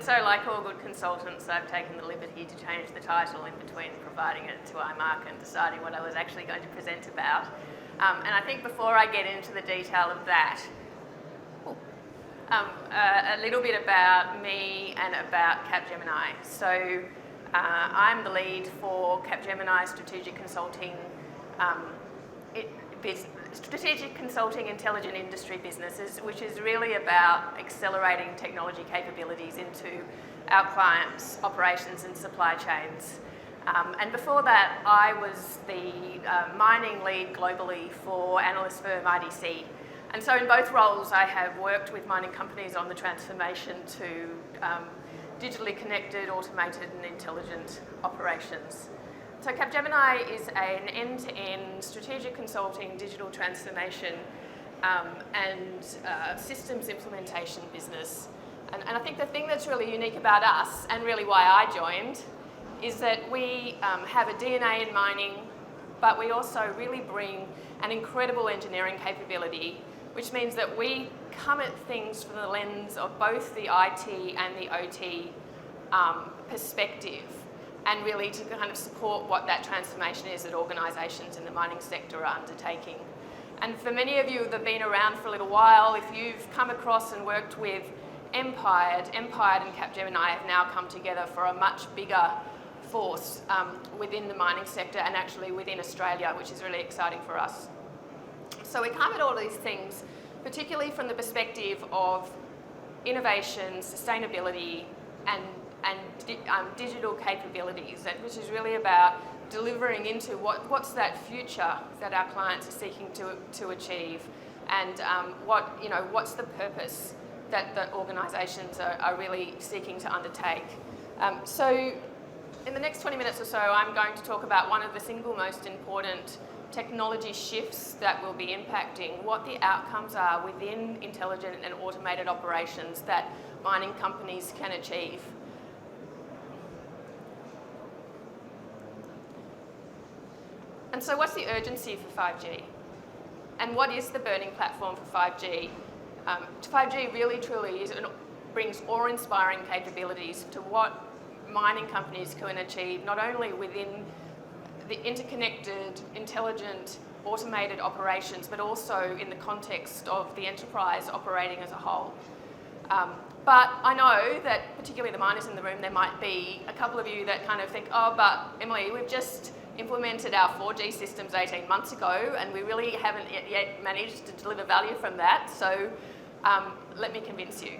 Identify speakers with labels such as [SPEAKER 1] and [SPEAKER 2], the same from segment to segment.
[SPEAKER 1] And so, like all good consultants, I've taken the liberty to change the title in between providing it to IMARC and deciding what I was actually going to present about. And I think before I get into the detail of that, a little bit about me and about Capgemini. So I'm the lead for Capgemini Strategic Consulting, Strategic Consulting Intelligent Industry Businesses, which is really about accelerating technology capabilities into our clients' operations and supply chains. And before that, I was the mining lead globally for analyst firm IDC. And so in both roles, I have worked with mining companies on the transformation to digitally connected, automated and intelligent operations. So Capgemini is an end-to-end strategic consulting, digital transformation and systems implementation business. And I think the thing that's really unique about us, and really why I joined, is that we have a DNA in mining, but we also really bring an incredible engineering capability, which means that we come at things from the lens of both the IT and the OT perspective, and really to kind of support what that transformation is that organisations in the mining sector are undertaking. And for many of you that have been around for a little while, if you've come across and worked with Empired and Capgemini have now come together for a much bigger force within the mining sector and actually within Australia, which is really exciting for us. So we come at all these things, particularly from the perspective of innovation, sustainability, and digital capabilities, which is really about delivering into what's that future that our clients are seeking to achieve, and what's the purpose that the organisations are really seeking to undertake. So in the next 20 minutes or so, I'm going to talk about one of the single most important technology shifts that will be impacting what the outcomes are within intelligent and automated operations that mining companies can achieve. And so what's the urgency for 5G? And what is the burning platform for 5G? 5G really truly brings awe-inspiring capabilities to what mining companies can achieve, not only within the interconnected, intelligent, automated operations, but also in the context of the enterprise operating as a whole. But I know that, particularly the miners in the room, there might be a couple of you that kind of think, oh, but Emilie, we've just implemented our 4G systems 18 months ago, and we really haven't yet managed to deliver value from that, so let me convince you.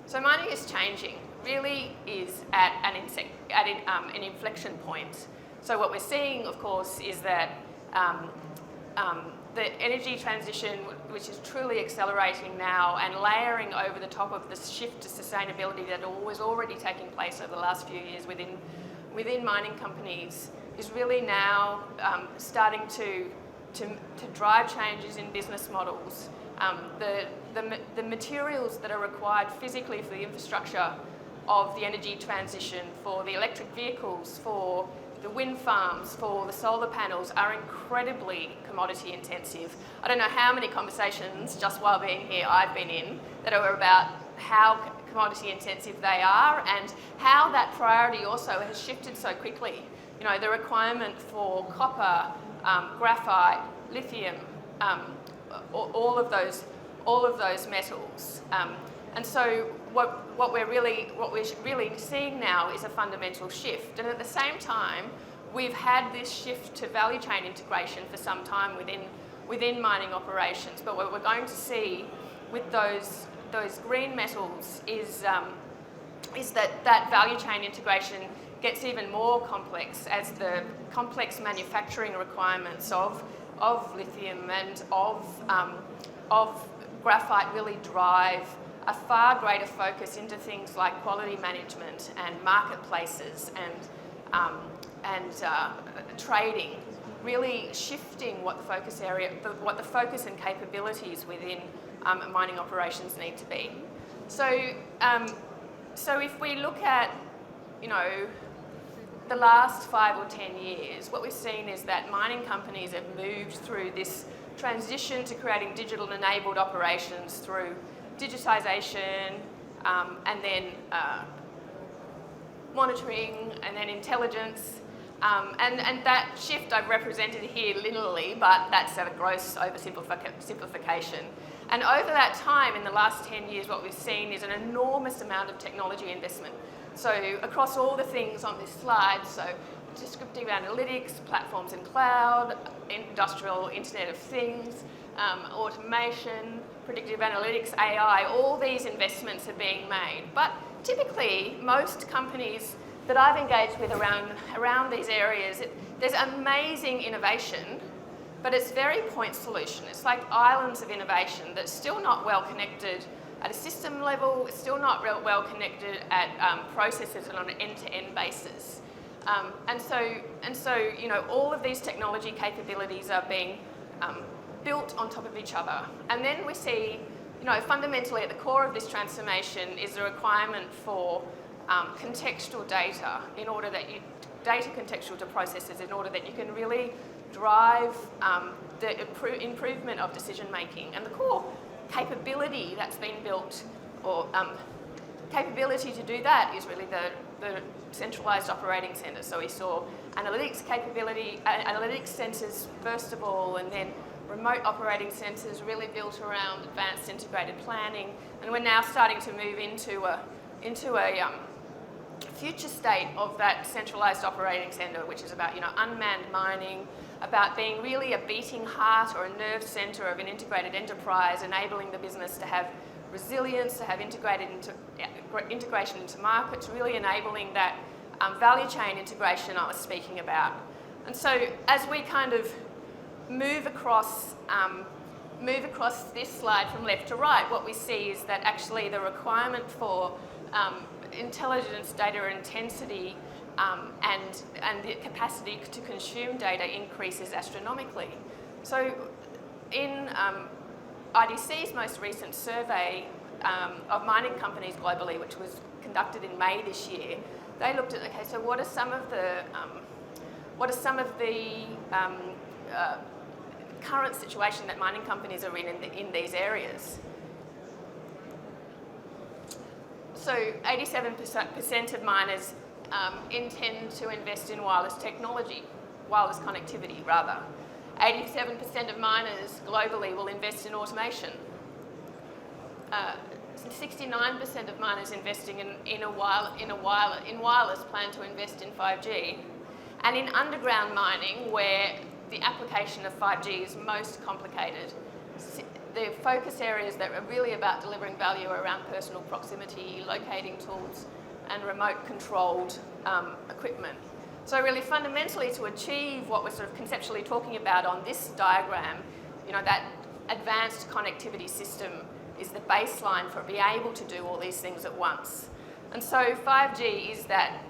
[SPEAKER 1] So mining is changing, really is at an inflection point. So what we're seeing, of course, is that the energy transition, which is truly accelerating now and layering over the top of the shift to sustainability that was already taking place over the last few years within mining companies, is really now starting to drive changes in business models. The materials that are required physically for the infrastructure of the energy transition, for the electric vehicles, for the wind farms, for the solar panels, are incredibly commodity intensive. I don't know how many conversations just while being here I've been in that are about how commodity intensive they are and how that priority also has shifted so quickly. You know, the requirement for copper, graphite, lithium, all of those metals. And so what we're really seeing now is a fundamental shift. And at the same time, we've had this shift to value chain integration for some time within mining operations. But what we're going to see with those green metals is that value chain integration gets even more complex as the complex manufacturing requirements of lithium and of graphite really drive a far greater focus into things like quality management and marketplaces and trading, really shifting what the focus and capabilities within mining operations need to be. So if we look at, the last 5 or 10 years, what we've seen is that mining companies have moved through this transition to creating digital-enabled operations through digitisation, and then monitoring, and then intelligence. And that shift I've represented here linearly, but that's a gross oversimplification. And over that time, in the last 10 years, what we've seen is an enormous amount of technology investment. So across all the things on this slide, so descriptive analytics, platforms in cloud, industrial Internet of Things, automation, predictive analytics, AI, all these investments are being made. But typically, most companies that I've engaged with around these areas, there's amazing innovation, but it's very point solution. It's like islands of innovation that's still not well connected at a system level, it's still not well connected at processes on an end-to-end basis. And so, you know, all of these technology capabilities are being built on top of each other. And then we see, you know, fundamentally at the core of this transformation is the requirement for contextual data data contextual to processes in order that you can really drive the improvement of decision making. And the core capability that's been built, or capability to do that, is really the centralised operating centre. So we saw analytics capability, analytics centres first of all, and then remote operating centres really built around advanced integrated planning. And we're now starting to move into a future state of that centralised operating centre, which is about, you know, unmanned mining, about being really a beating heart or a nerve centre of an integrated enterprise, enabling the business to have resilience, to have integration into markets, really enabling that value chain integration I was speaking about. And so as we kind of move across this slide from left to right, what we see is that actually the requirement for intelligence, data intensity, and the capacity to consume data increases astronomically. So in IDC's most recent survey of mining companies globally, which was conducted in May this year, they looked at, okay, so what are some of the current situation that mining companies are in these areas? So 87% of miners intend to invest in wireless technology, wireless connectivity rather. 87% of miners globally will invest in automation. 69% of miners investing in wireless plan to invest in 5G. And in underground mining, where the application of 5G is most complicated, the focus areas that are really about delivering value are around personal proximity, locating tools, and remote controlled equipment. So really fundamentally, to achieve what we're sort of conceptually talking about on this diagram, you know, that advanced connectivity system is the baseline for being able to do all these things at once. And so 5G is that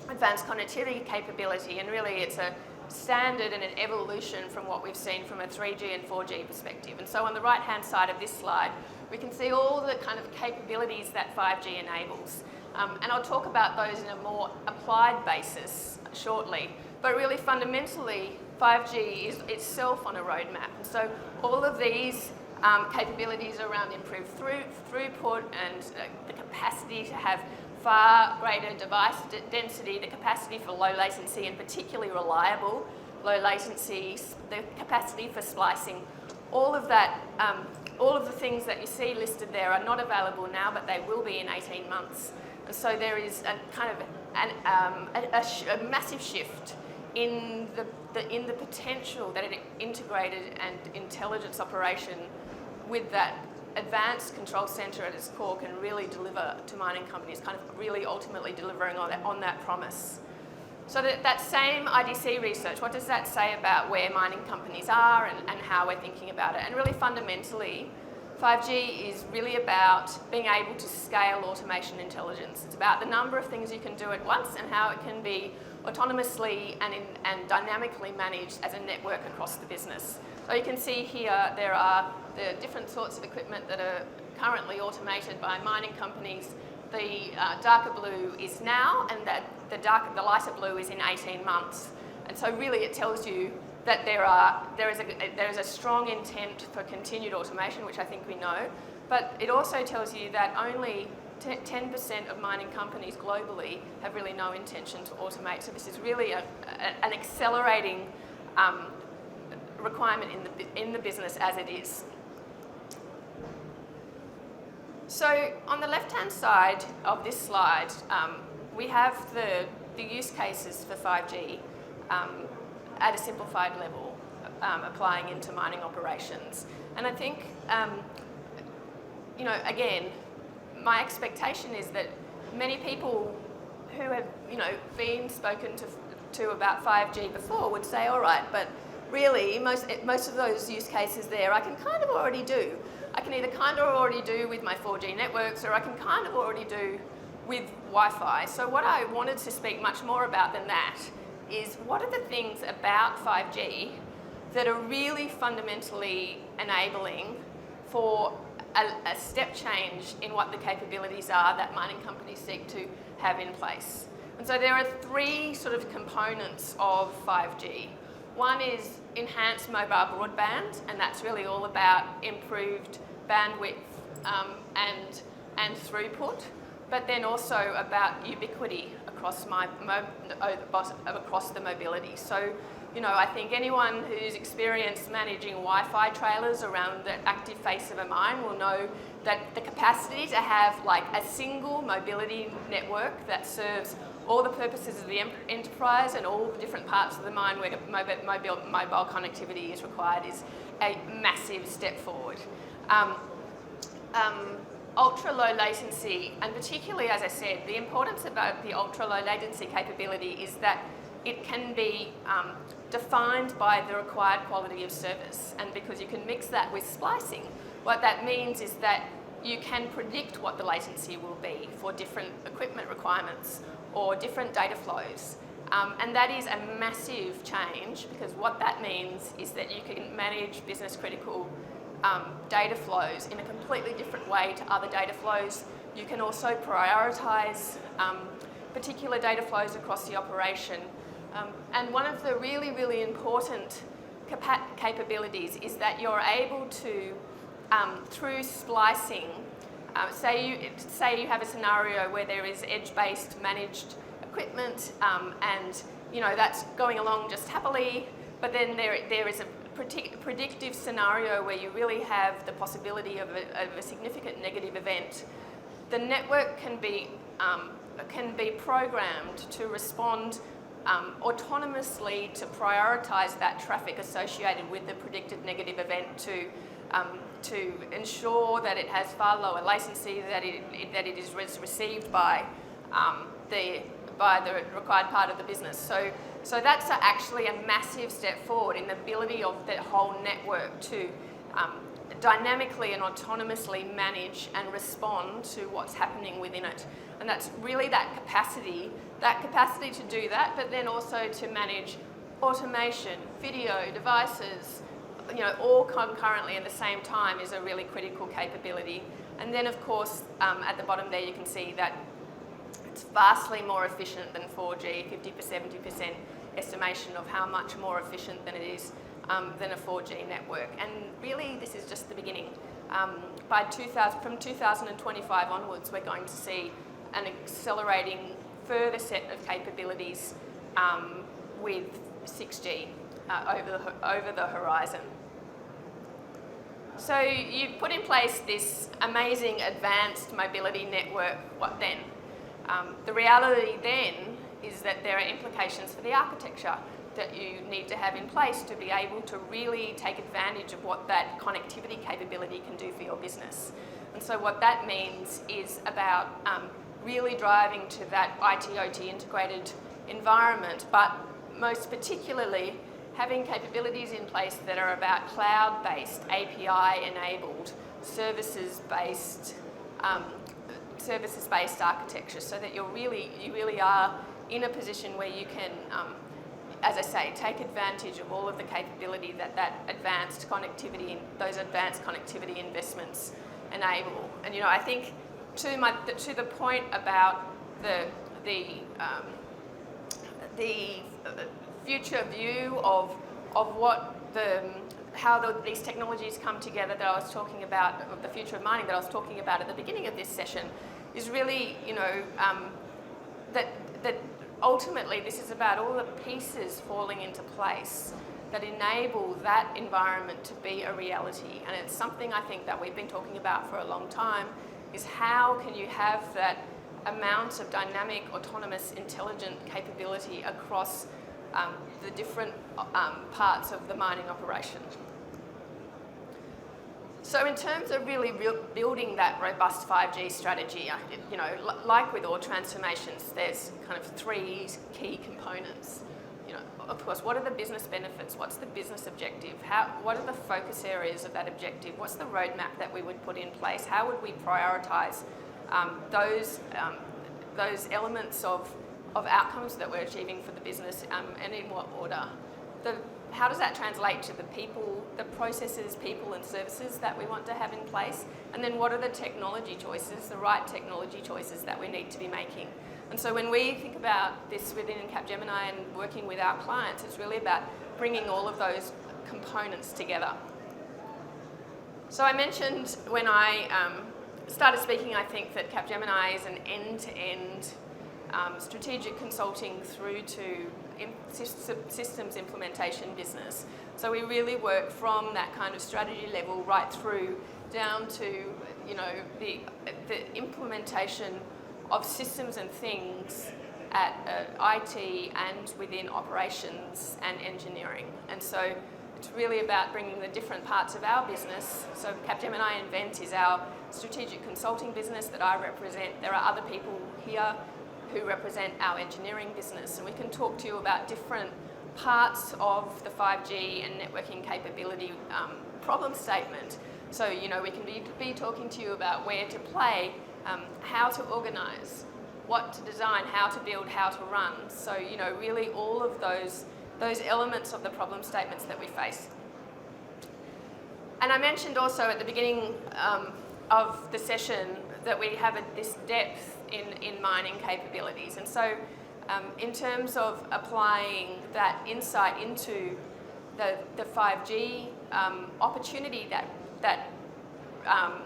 [SPEAKER 1] advanced connectivity capability, and really it's a standard and an evolution from what we've seen from a 3G and 4G perspective. And so on the right-hand side of this slide, we can see all the kind of capabilities that 5G enables. And I'll talk about those in a more applied basis shortly. But really fundamentally, 5G is itself on a roadmap. And so all of these capabilities around improved throughput and the capacity to have far greater device density, the capacity for low latency and particularly reliable low latency, the capacity for splicing, all of that, all of the things that you see listed there are not available now, but they will be in 18 months. And so there is a kind of a massive shift in the potential that an integrated and intelligence operation with that advanced control centre at its core can really deliver to mining companies, kind of really ultimately delivering on that promise. So that same IDC research, what does that say about where mining companies are and how we're thinking about it? And really fundamentally, 5G is really about being able to scale automation intelligence. It's about the number of things you can do at once and how it can be autonomously and dynamically managed as a network across the business. So you can see here there are the different sorts of equipment that are currently automated by mining companies. The darker blue is now, and the lighter blue is in 18 months. And so really it tells you that there is a strong intent for continued automation, which I think we know, but it also tells you that only 10% of mining companies globally have really no intention to automate. So this is really an accelerating requirement in the business as it is. So on the left-hand side of this slide, we have the use cases for 5G at a simplified level, applying into mining operations. And I think, again, my expectation is that many people who have, been spoken to about 5G before would say, all right, but really, most of those use cases there I can kind of already do. I can either kind of already do with my 4G networks, or I can kind of already do with Wi-Fi. So what I wanted to speak much more about than that is what are the things about 5G that are really fundamentally enabling for a step change in what the capabilities are that mining companies seek to have in place. And so there are three sort of components of 5G. One is enhanced mobile broadband, and that's really all about improved bandwidth and throughput, but then also about ubiquity across across the mobility. So, I think anyone who's experienced managing Wi-Fi trailers around the active face of a mine will know that the capacity to have like a single mobility network that serves all the purposes of the enterprise and all the different parts of the mine where mobile connectivity is required is a massive step forward. Ultra low latency, and particularly, as I said, the importance about the ultra low latency capability is that it can be defined by the required quality of service, and because you can mix that with splicing, what that means is that you can predict what the latency will be for different equipment requirements or different data flows. And that is a massive change, because what that means is that you can manage business critical data flows in a completely different way to other data flows. You can also prioritise particular data flows across the operation. And one of the really, really important capabilities is that you're able to, through splicing, say you have a scenario where there is edge-based managed equipment, and that's going along just happily, but then there is a predictive scenario where you really have the possibility of a significant negative event. The network can be programmed to respond autonomously to prioritise that traffic associated with the predicted negative event to ensure that it has far lower latency, that it is received by the required part of the business. So that's actually a massive step forward in the ability of the whole network to dynamically and autonomously manage and respond to what's happening within it. And that's really that capacity to do that, but then also to manage automation, video, devices, all concurrently at the same time is a really critical capability. And then, of course, at the bottom there you can see that it's vastly more efficient than 4G, 50-70% estimation of how much more efficient than it is than a 4G network. And really, this is just the beginning. From 2025 onwards, we're going to see an accelerating further set of capabilities with 6G over the horizon. So you've put in place this amazing advanced mobility network. What then? The reality then is that there are implications for the architecture that you need to have in place to be able to really take advantage of what that connectivity capability can do for your business. And so what that means is about really driving to that IT/OT integrated environment, but most particularly having capabilities in place that are about cloud-based, API-enabled, services-based architecture, so that you really are in a position where you can, as I say, take advantage of all of the capability that those advanced connectivity investments enable. And I think to the point about the future view of these technologies come together that I was talking about, of the future of mining that I was talking about at the beginning of this session, is really, that ultimately this is about all the pieces falling into place that enable that environment to be a reality. And it's something I think that we've been talking about for a long time, is how can you have that amount of dynamic, autonomous, intelligent capability across the different parts of the mining operation. So in terms of really building that robust 5G strategy, like with all transformations, there's kind of three key components. Of course, what are the business benefits? What's the business objective? What are the focus areas of that objective? What's the roadmap that we would put in place? How would we prioritise those elements of outcomes that we're achieving for the business, and in what order? How does that translate to the people, the processes, people and services that we want to have in place? And then what are the technology choices, the right technology choices that we need to be making? And so when we think about this within Capgemini and working with our clients, it's really about bringing all of those components together. So I mentioned when I started speaking, I think that Capgemini is an end-to-end strategic consulting through to systems implementation business. So we really work from that kind of strategy level right through down to the implementation of systems and things at IT and within operations and engineering. And so it's really about bringing the different parts of our business. So Capgemini Invent is our strategic consulting business that I represent. There are other people here who represent our engineering business, and we can talk to you about different parts of the 5G and networking capability problem statement. So, we can be talking to you about where to play, how to organise, what to design, how to build, how to run. So, really all of those elements of the problem statements that we face. And I mentioned also at the beginning of the session that we have this depth in mining capabilities. And so in terms of applying that insight into the 5G opportunity that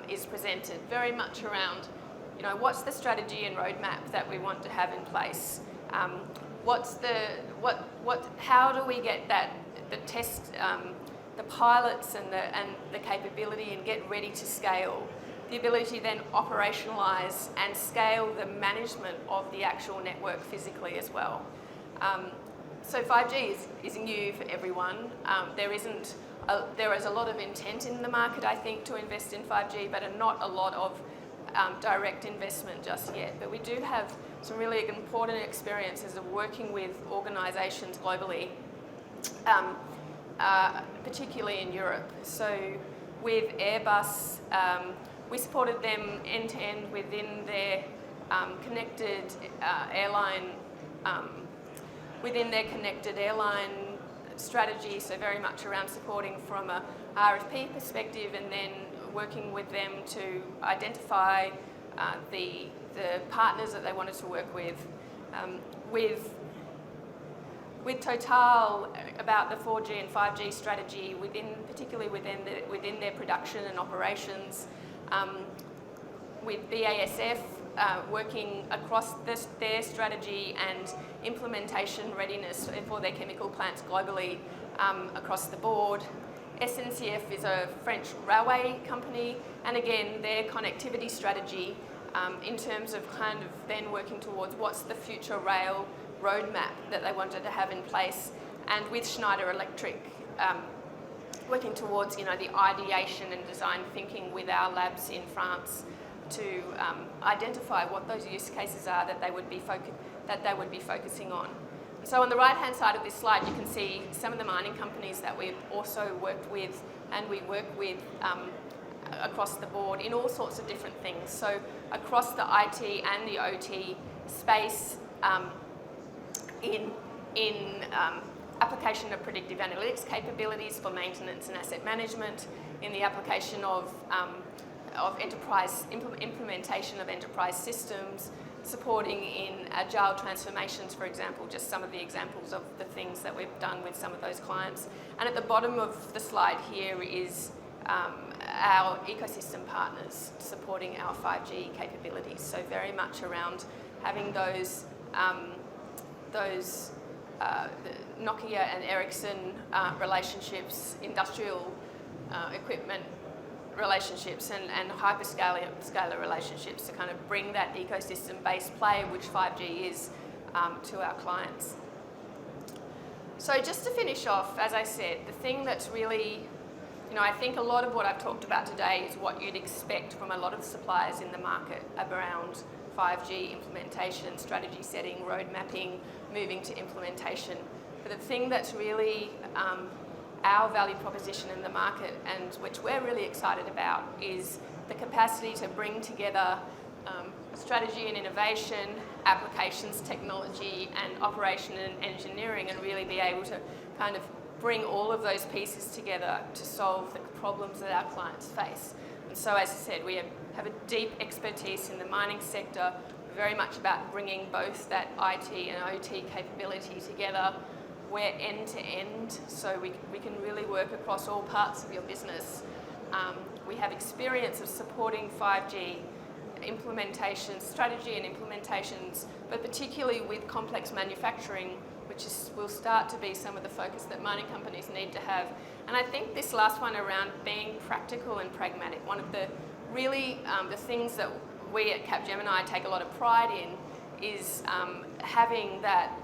[SPEAKER 1] is presented, very much around, what's the strategy and roadmap that we want to have in place? How do we get the test, the pilots and the capability and get ready to scale? The ability to then operationalise and scale the management of the actual network physically as well. So 5G is new for everyone. There is a lot of intent in the market, I think, to invest in 5G, but not a lot of direct investment just yet. But we do have some really important experiences of working with organisations globally, particularly in Europe. So with Airbus, we supported them end-to-end within their connected airline strategy, so very much around supporting from a RFP perspective, and then working with them to identify the partners that they wanted to work with. With Total, about the 4G and 5G strategy, particularly within their production and operations. With BASF, working across their strategy and implementation readiness for their chemical plants globally across the board. SNCF is a French railway company, and again, their connectivity strategy in terms of kind of then working towards what's the future rail roadmap that they wanted to have in place, and with Schneider Electric, working towards the ideation and design thinking with our labs in France to identify what those use cases are that they would be focusing on. So on the right-hand side of this slide, you can see some of the mining companies that we've also worked with, and we work with across the board in all sorts of different things. So across the IT and the OT space, in application of predictive analytics capabilities for maintenance and asset management, in the application of of enterprise implementation of enterprise systems, supporting in agile transformations, for example, just some of the examples of the things that we've done with some of those clients. And at the bottom of the slide here is our ecosystem partners supporting our 5G capabilities. So very much around having those Nokia and Ericsson relationships, industrial equipment relationships and hyperscaler relationships to kind of bring that ecosystem-based play, which 5G is, to our clients. So just to finish off, as I said, the thing that's really, I think a lot of what I've talked about today is what you'd expect from a lot of suppliers in the market around 5G implementation, strategy setting, road mapping, moving to implementation. But the thing that's really our value proposition in the market, and which we're really excited about, is the capacity to bring together strategy and innovation, applications, technology, and operation and engineering, and really be able to kind of bring all of those pieces together to solve the problems that our clients face. And so, as I said, we have a deep expertise in the mining sector, very much about bringing both that IT and OT capability together. We're end to end, so we can really work across all parts of your business. We have experience of supporting 5G implementation, strategy and implementations, but particularly with complex manufacturing, which will start to be some of the focus that mining companies need to have. And I think this last one around being practical and pragmatic, one of the really, the things that we at Capgemini take a lot of pride in is having that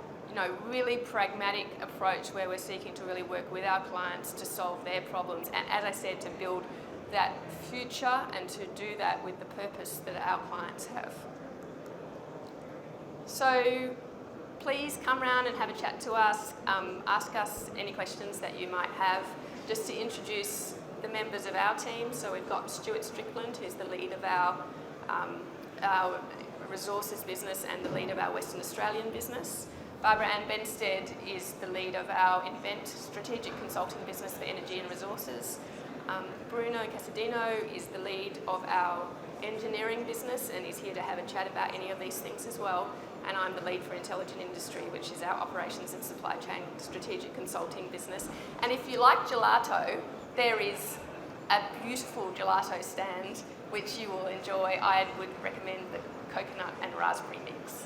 [SPEAKER 1] really pragmatic approach where we're seeking to really work with our clients to solve their problems, and as I said, to build that future and to do that with the purpose that our clients have. So please come around and have a chat to us, ask us any questions that you might have. Just to introduce the members of our team, so we've got Stuart Strickland, who's the lead of our resources business and the lead of our Western Australian business. Barbara Ann Benstead is the lead of our Invent strategic consulting business for energy and resources. Bruno Casadino is the lead of our engineering business and is here to have a chat about any of these things as well. And I'm the lead for Intelligent Industry, which is our operations and supply chain strategic consulting business. And if you like gelato, there is a beautiful gelato stand which you will enjoy. I would recommend the coconut and raspberry mix.